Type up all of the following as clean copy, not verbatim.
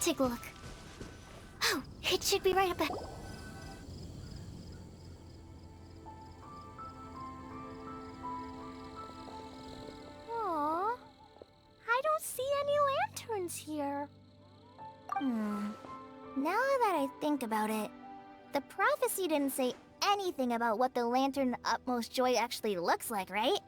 take a look. Oh, it should be right up ahead. Aww. I don't see any lanterns here. Now that I think about it, the prophecy didn't say anything about what the Lantern Utmost Joy actually looks like, right?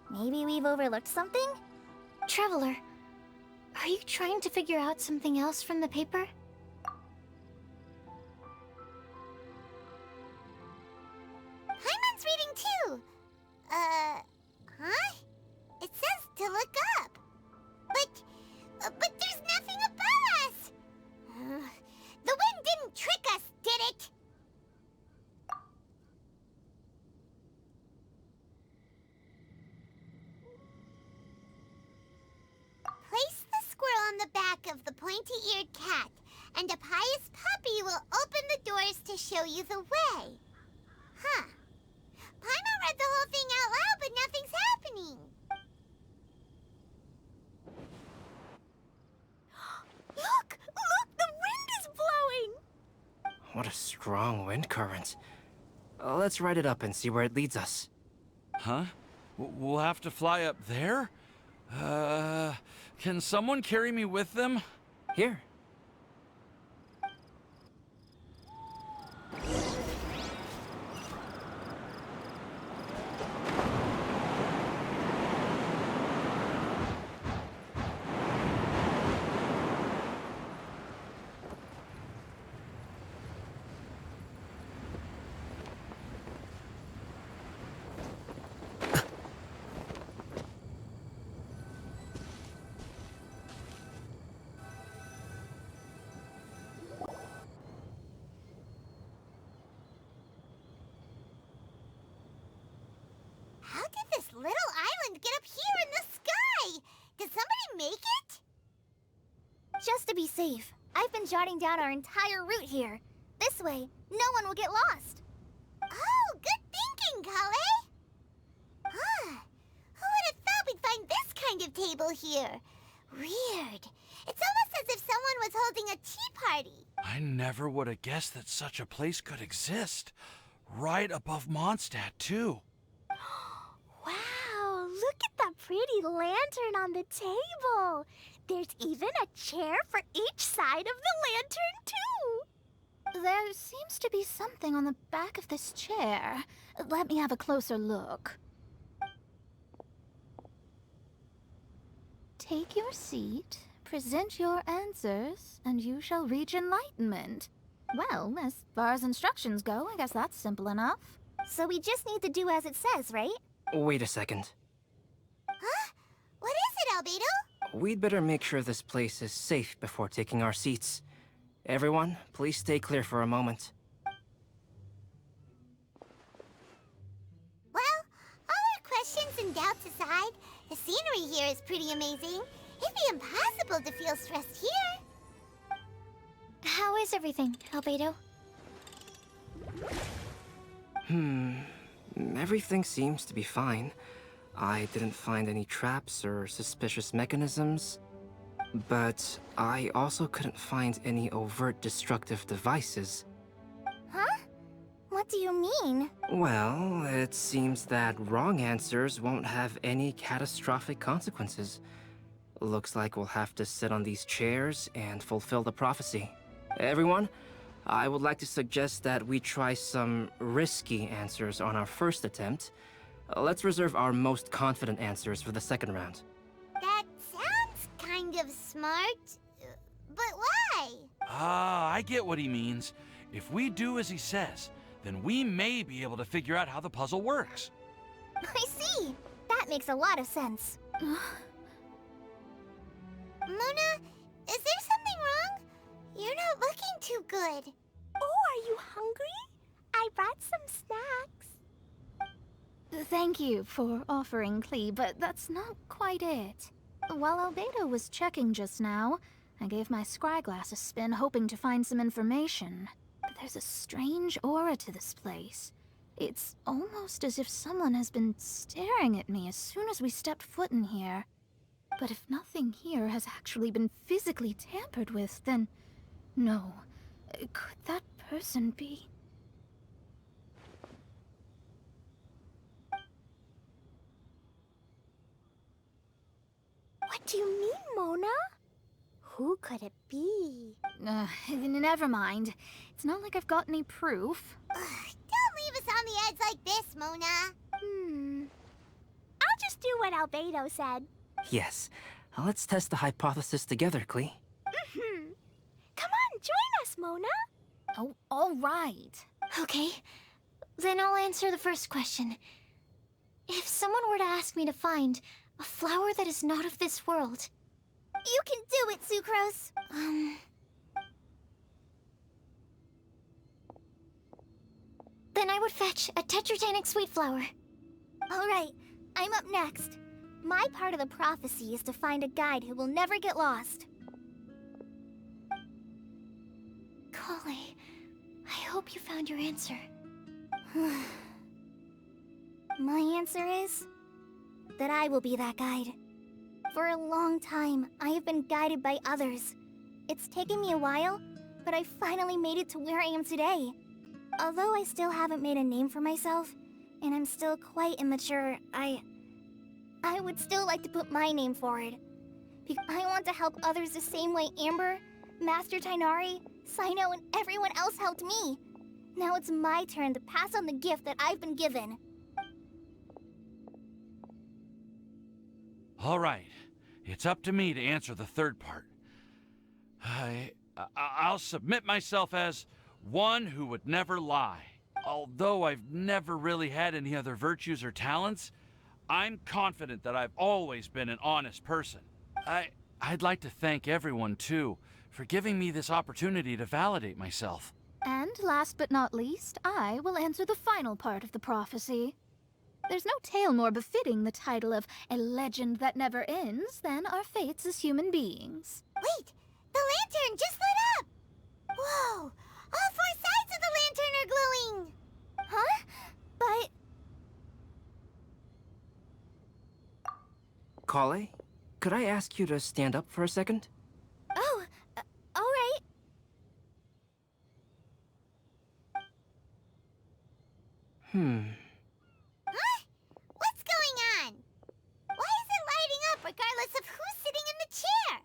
Maybe we've overlooked something? Traveler, are you trying to figure out something else from the paper? Paimon's reading too! Huh? It says to look up. But there's nothing above us! The wind didn't trick us, did it? Place the squirrel on the back of the pointy-eared cat, and a pious puppy will open the doors to show you the way. Huh. Paimon read the whole thing out loud, but nothing's happening. Look! Look! The wind is blowing! What a strong wind current. Let's ride it up and see where it leads us. Huh? We'll have to fly up there? Can someone carry me with them? Here. How did this little island get up here in the sky? Did somebody make it? Just to be safe, I've been jotting down our entire route here. This way, no one will get lost. Oh, good thinking, Kale. Huh. Who would have thought we'd find this kind of table here? Weird. It's almost as if someone was holding a tea party. I never would have guessed that such a place could exist. Right above Mondstadt, too. Wow, look at that pretty lantern on the table. There's even a chair for each side of the lantern, too. There seems to be something on the back of this chair. Let me have a closer look. Take your seat, present your answers, and you shall reach enlightenment. Well, as far as instructions go, I guess that's simple enough. So we just need to do as it says, right? Wait a second. Huh? What is it, Albedo? We'd better make sure this place is safe before taking our seats. Everyone, please stay clear for a moment. Well, all our questions and doubts aside, the scenery here is pretty amazing. It'd be impossible to feel stressed here. How is everything, Albedo? Everything seems to be fine. I didn't find any traps or suspicious mechanisms. But I also couldn't find any overt destructive devices. Huh? What do you mean? Well, it seems that wrong answers won't have any catastrophic consequences. Looks like we'll have to sit on these chairs and fulfill the prophecy. Everyone, I would like to suggest that we try some risky answers on our first attempt. Let's reserve our most confident answers for the second round. That sounds kind of smart. But why? Ah, I get what he means. If we do as he says, then we may be able to figure out how the puzzle works. I see. That makes a lot of sense. Mona, is there something wrong? You're not looking too good. Oh, are you hungry? I brought some snacks. Thank you for offering, Klee, but that's not quite it. While Albedo was checking just now, I gave my scryglass a spin hoping to find some information. But there's a strange aura to this place. It's almost as if someone has been staring at me as soon as we stepped foot in here. But if nothing here has actually been physically tampered with, then no. Could that person be? What do you mean, Mona? Who could it be? Never mind. It's not like I've got any proof. Ugh, don't leave us on the edge like this, Mona. I'll just do what Albedo said. Yes. Let's test the hypothesis together, Klee. Come on, join us, Mona. Oh, all right. Okay, then I'll answer the first question. If someone were to ask me to find a flower that is not of this world... You can do it, Sucrose! Then I would fetch a Tetratanic sweet flower. Alright, I'm up next. My part of the prophecy is to find a guide who will never get lost. Kale, I hope you found your answer. My answer is that I will be that guide. For a long time, I have been guided by others. It's taken me a while, but I finally made it to where I am today. Although I still haven't made a name for myself, and I'm still quite immature, I would still like to put my name forward. Because I want to help others the same way Amber, Master Tainari, Sino, and everyone else helped me. Now it's my turn to pass on the gift that I've been given. All right. It's up to me to answer the third part. I'll submit myself as one who would never lie. Although I've never really had any other virtues or talents, I'm confident that I've always been an honest person. I'd like to thank everyone, too, for giving me this opportunity to validate myself. And last but not least, I will answer the final part of the prophecy. There's no tale more befitting the title of a legend that never ends than our fates as human beings. Wait! The lantern just lit up! Whoa! All four sides of the lantern are glowing! Huh? But... Kale, could I ask you to stand up for a second? Oh, alright. Huh? What's going on? Why is it lighting up regardless of who's sitting in the chair?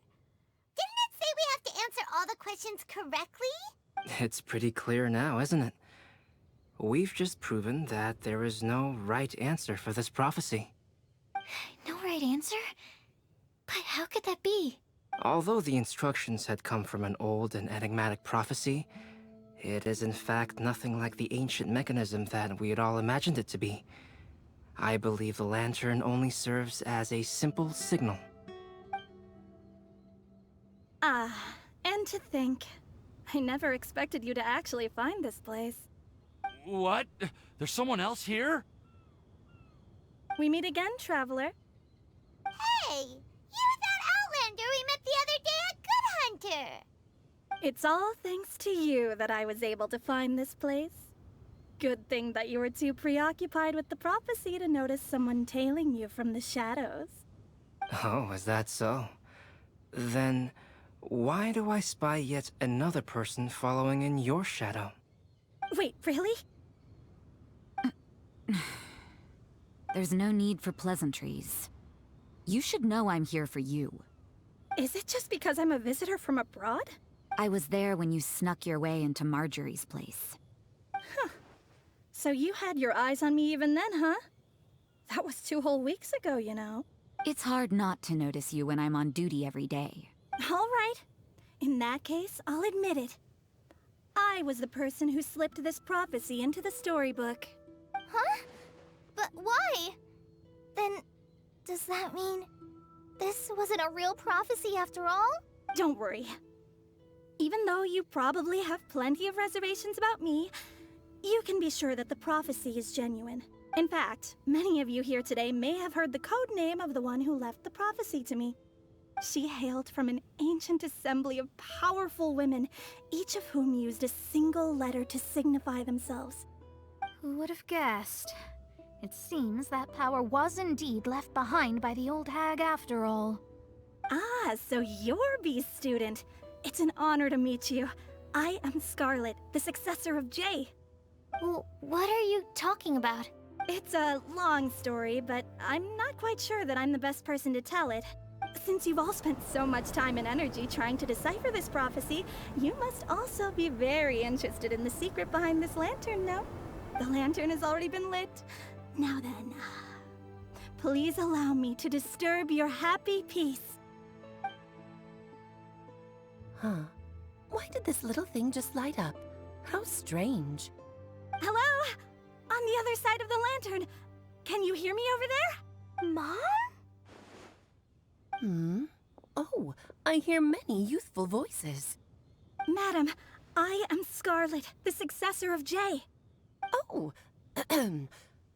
Didn't it say we have to answer all the questions correctly? It's pretty clear now, isn't it? We've just proven that there is no right answer for this prophecy. No right answer? But how could that be? Although the instructions had come from an old and enigmatic prophecy, it is in fact nothing like the ancient mechanism that we had all imagined it to be. I believe the lantern only serves as a simple signal. And to think, I never expected you to actually find this place. What? There's someone else here? We meet again, traveler. Hey! You're that Outlander we met the other day at Good Hunter! It's all thanks to you that I was able to find this place. Good thing that you were too preoccupied with the prophecy to notice someone tailing you from the shadows. Oh, is that so? Then, why do I spy yet another person following in your shadow? Wait, really? There's no need for pleasantries. You should know I'm here for you. Is it just because I'm a visitor from abroad? I was there when you snuck your way into Marjorie's place. So you had your eyes on me even then, huh? That was 2 whole weeks ago, you know. It's hard not to notice you when I'm on duty every day. All right. In that case, I'll admit it. I was the person who slipped this prophecy into the storybook. Huh? But why? Then, does that mean this wasn't a real prophecy after all? Don't worry. Even though you probably have plenty of reservations about me, you can be sure that the prophecy is genuine. In fact, many of you here today may have heard the code name of the one who left the prophecy to me. She hailed from an ancient assembly of powerful women, each of whom used a single letter to signify themselves. Who would have guessed? It seems that power was indeed left behind by the old hag after all. Ah, so you're B's student. It's an honor to meet you. I am Scarlet, the successor of Jay. Well, what are you talking about? It's a long story, but I'm not quite sure that I'm the best person to tell it. Since you've all spent so much time and energy trying to decipher this prophecy, you must also be very interested in the secret behind this lantern, no? The lantern has already been lit. Now then, please allow me to disturb your happy peace. Huh. Why did this little thing just light up? How strange. Hello? On the other side of the lantern. Can you hear me over there? Mom? Oh, I hear many youthful voices. Madam, I am Scarlet, the successor of Jay. Oh,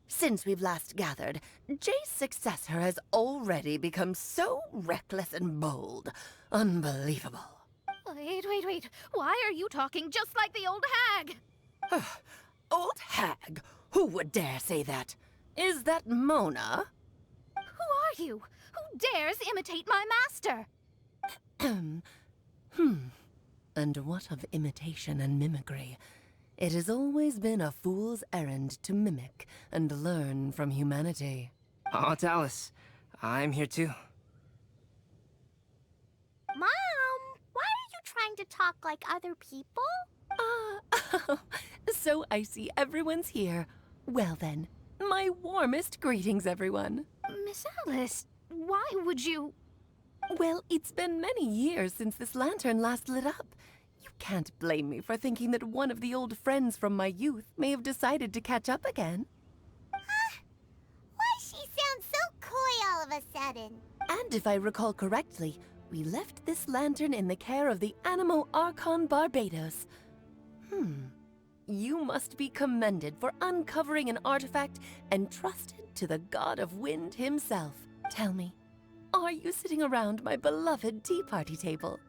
since we've last gathered, Jay's successor has already become so reckless and bold. Unbelievable. Wait. Why are you talking just like the old hag? Old hag? Who would dare say that? Is that Mona? Who are you? Who dares imitate my master? And what of imitation and mimicry? It has always been a fool's errand to mimic and learn from humanity. Oh, Dallas, I'm here too. Mom, why are you trying to talk like other people? So I see everyone's here. Well then, my warmest greetings, everyone. Miss Alice, why would you... Well, it's been many years since this lantern last lit up. You can't blame me for thinking that one of the old friends from my youth may have decided to catch up again. Why she sounds so coy all of a sudden? And if I recall correctly, we left this lantern in the care of the Animo Archon Barbados. You must be commended for uncovering an artifact entrusted to the god of wind himself. Tell me, are you sitting around my beloved tea party table?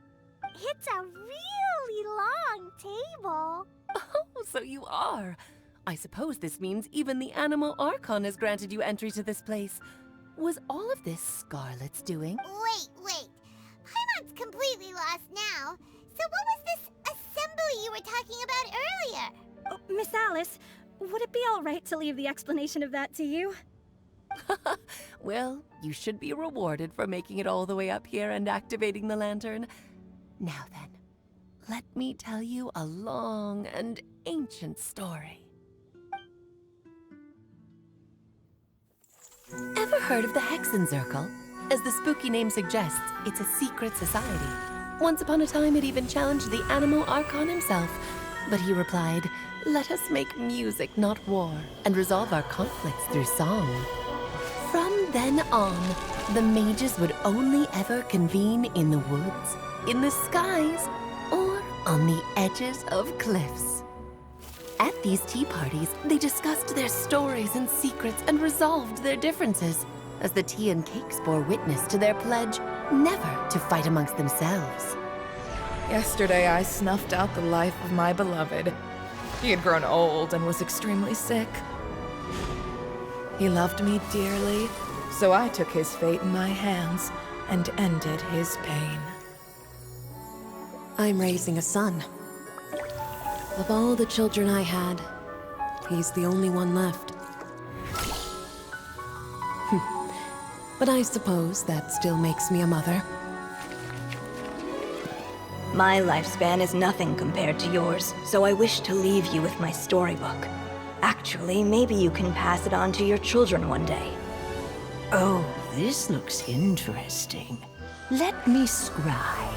It's a really long table. Oh, so you are. I suppose this means even the Animo Archon has granted you entry to this place. Was all of this Scarlet's doing? Wait. Paimon's completely lost now. So what was this assembly you were talking about earlier? Oh, Miss Alice, would it be all right to leave the explanation of that to you? Well, you should be rewarded for making it all the way up here and activating the lantern. Now then, let me tell you a long and ancient story. Ever heard of the Hexenzirkel? As the spooky name suggests, it's a secret society. Once upon a time, it even challenged the Animo Archon himself. But he replied, "Let us make music, not war, and resolve our conflicts through song." From then on, the mages would only ever convene in the woods, in the skies, or on the edges of cliffs. At these tea parties, they discussed their stories and secrets and resolved their differences, as the tea and cakes bore witness to their pledge never to fight amongst themselves. Yesterday, I snuffed out the life of my beloved. He had grown old and was extremely sick. He loved me dearly, so I took his fate in my hands and ended his pain. I'm raising a son. Of all the children I had, he's the only one left. But I suppose that still makes me a mother. My lifespan is nothing compared to yours, so I wish to leave you with my storybook. Actually, maybe you can pass it on to your children one day. Oh, this looks interesting. Let me scry.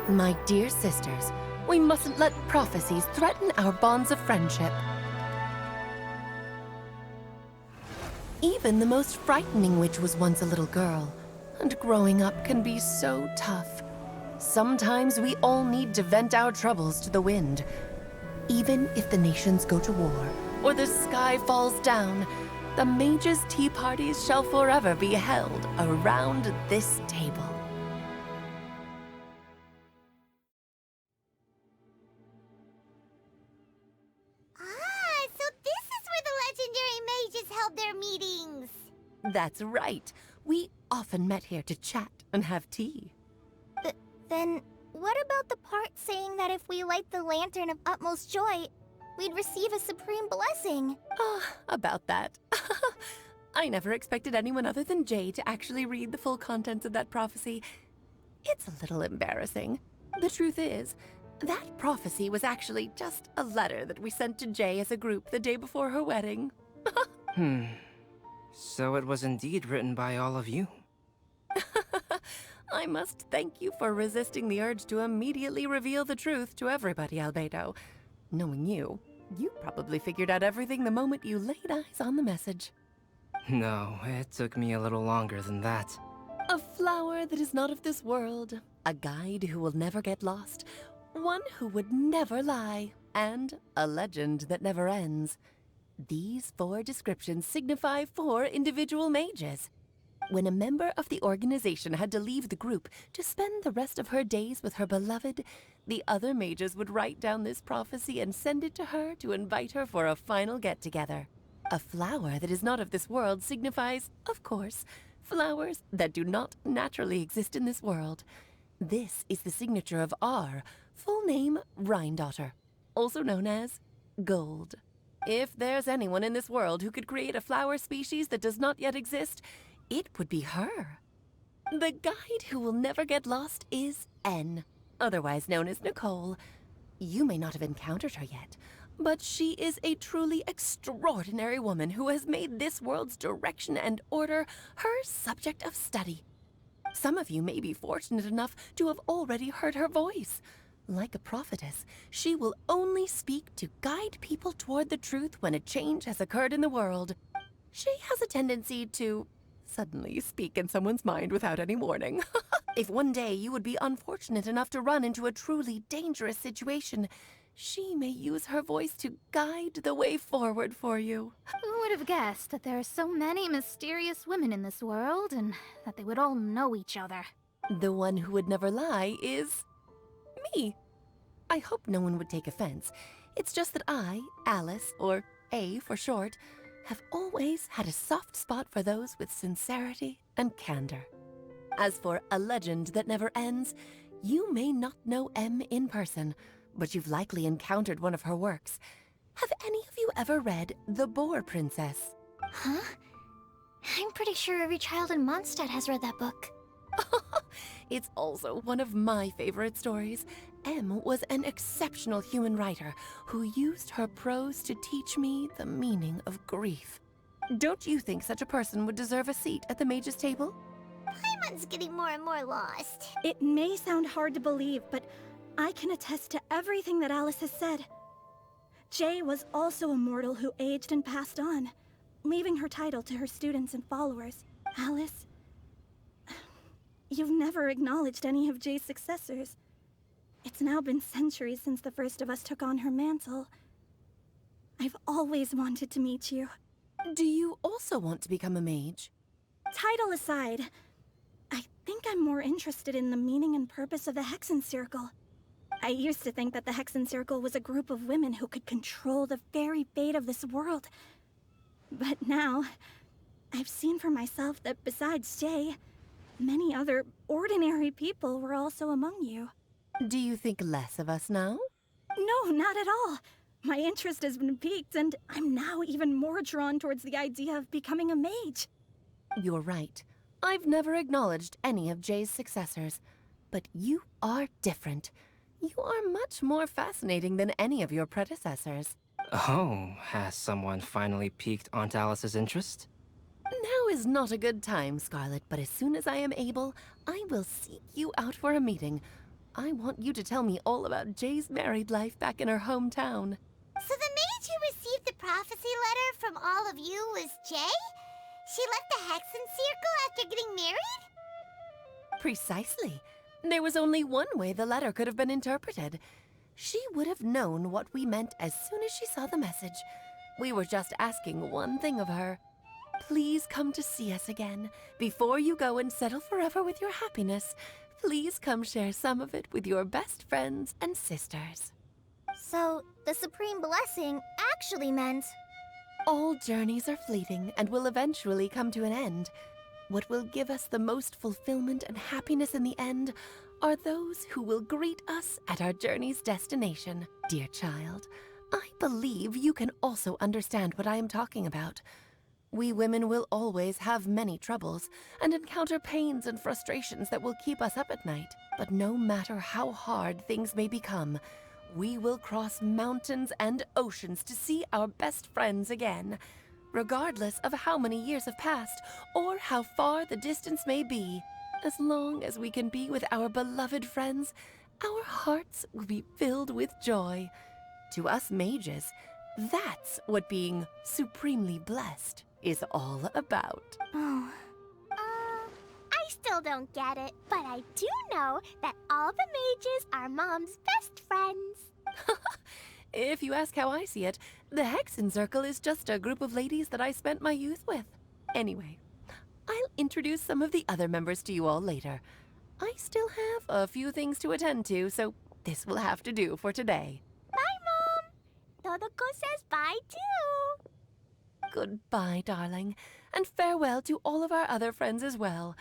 My dear sisters, we mustn't let prophecies threaten our bonds of friendship. Even the most frightening witch was once a little girl, and growing up can be so tough. Sometimes we all need to vent our troubles to the wind. Even if the nations go to war, or the sky falls down, the mages' tea parties shall forever be held around this table. So this is where the legendary mages held their meetings. That's right. We often met here to chat and have tea. Then, what about the part saying that if we light the lantern of utmost joy, we'd receive a supreme blessing? About that. I never expected anyone other than Jay to actually read the full contents of that prophecy. It's a little embarrassing. The truth is, that prophecy was actually just a letter that we sent to Jay as a group the day before her wedding. So it was indeed written by all of you. I must thank you for resisting the urge to immediately reveal the truth to everybody, Albedo. Knowing you, you probably figured out everything the moment you laid eyes on the message. No, it took me a little longer than that. A flower that is not of this world, a guide who will never get lost, one who would never lie, and a legend that never ends. These 4 descriptions signify 4 individual mages. When a member of the organization had to leave the group to spend the rest of her days with her beloved, the other mages would write down this prophecy and send it to her to invite her for a final get-together. A flower that is not of this world signifies, of course, flowers that do not naturally exist in this world. This is the signature of our full name, Rhine-daughter, also known as Gold. If there's anyone in this world who could create a flower species that does not yet exist, it would be her. The guide who will never get lost is N, otherwise known as Nicole. You may not have encountered her yet, but she is a truly extraordinary woman who has made this world's direction and order her subject of study. Some of you may be fortunate enough to have already heard her voice. Like a prophetess, she will only speak to guide people toward the truth when a change has occurred in the world. She has a tendency to suddenly speak in someone's mind without any warning. If one day you would be unfortunate enough to run into a truly dangerous situation, she may use her voice to guide the way forward for you. Who would have guessed that there are so many mysterious women in this world, and that they would all know each other? The one who would never lie is me. I hope no one would take offense. It's just that I, Alice, or A for short, have always had a soft spot for those with sincerity and candor. As for a legend that never ends, you may not know M in person, but you've likely encountered one of her works. Have any of you ever read The Boar Princess? Huh? I'm pretty sure every child in Mondstadt has read that book. It's also one of my favorite stories. M was an exceptional human writer who used her prose to teach me the meaning of grief. Don't you think such a person would deserve a seat at the mage's table? Paimon's getting more and more lost. It may sound hard to believe, but I can attest to everything that Alice has said. Jay was also a mortal who aged and passed on, leaving her title to her students and followers. Alice, you've never acknowledged any of Jay's successors. It's now been centuries since the first of us took on her mantle. I've always wanted to meet you. Do you also want to become a mage? Title aside, I think I'm more interested in the meaning and purpose of the Hexen Circle. I used to think that the Hexen Circle was a group of women who could control the very fate of this world. But now, I've seen for myself that besides Jay, many other ordinary people were also among you. Do you think less of us now? No, not at all. My interest has been piqued, and I'm now even more drawn towards the idea of becoming a mage. You're right. I've never acknowledged any of Jay's successors. But you are different. You are much more fascinating than any of your predecessors. Oh, has someone finally piqued Aunt Alice's interest? Now is not a good time, Scarlet, but as soon as I am able, I will seek you out for a meeting. I want you to tell me all about Jay's married life back in her hometown. So the mage who received the prophecy letter from all of you was Jay? She left the Hexen Circle after getting married? Precisely. There was only one way the letter could have been interpreted. She would have known what we meant as soon as she saw the message. We were just asking one thing of her. Please come to see us again. Before you go and settle forever with your happiness, please come share some of it with your best friends and sisters. So, the supreme blessing actually meant... All journeys are fleeting and will eventually come to an end. What will give us the most fulfillment and happiness in the end are those who will greet us at our journey's destination. Dear child, I believe you can also understand what I am talking about. We women will always have many troubles and encounter pains and frustrations that will keep us up at night. But no matter how hard things may become, we will cross mountains and oceans to see our best friends again. Regardless of how many years have passed or how far the distance may be, as long as we can be with our beloved friends, our hearts will be filled with joy. To us mages, that's what being supremely blessed is all about. I still don't get it, but I do know that all the mages are Mom's best friends. If you ask how I see it, the Hexen Circle is just a group of ladies that I spent my youth with. Anyway, I'll introduce some of the other members to you all later. I still have a few things to attend to, so this will have to do for today. Bye, Mom. Todoko says bye, too. Goodbye, darling, and farewell to all of our other friends as well.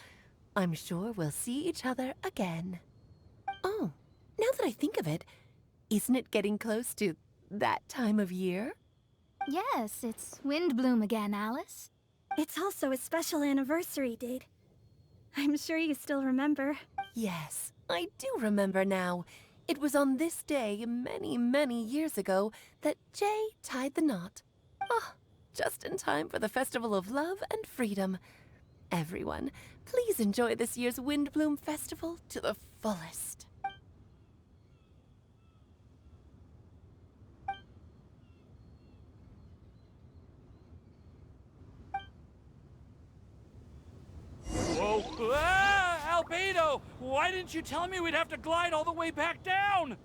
I'm sure we'll see each other again. Oh, now that I think of it, isn't it getting close to that time of year? Yes, it's Windblume again, Alice. It's also a special anniversary date. I'm sure you still remember. Yes, I do remember now. It was on this day many, many years ago that Jay tied the knot. Ah, just in time for the Festival of Love and Freedom. Everyone, please enjoy this year's Windblume Festival to the fullest. Whoa! Ah, Albedo! Why didn't you tell me we'd have to glide all the way back down?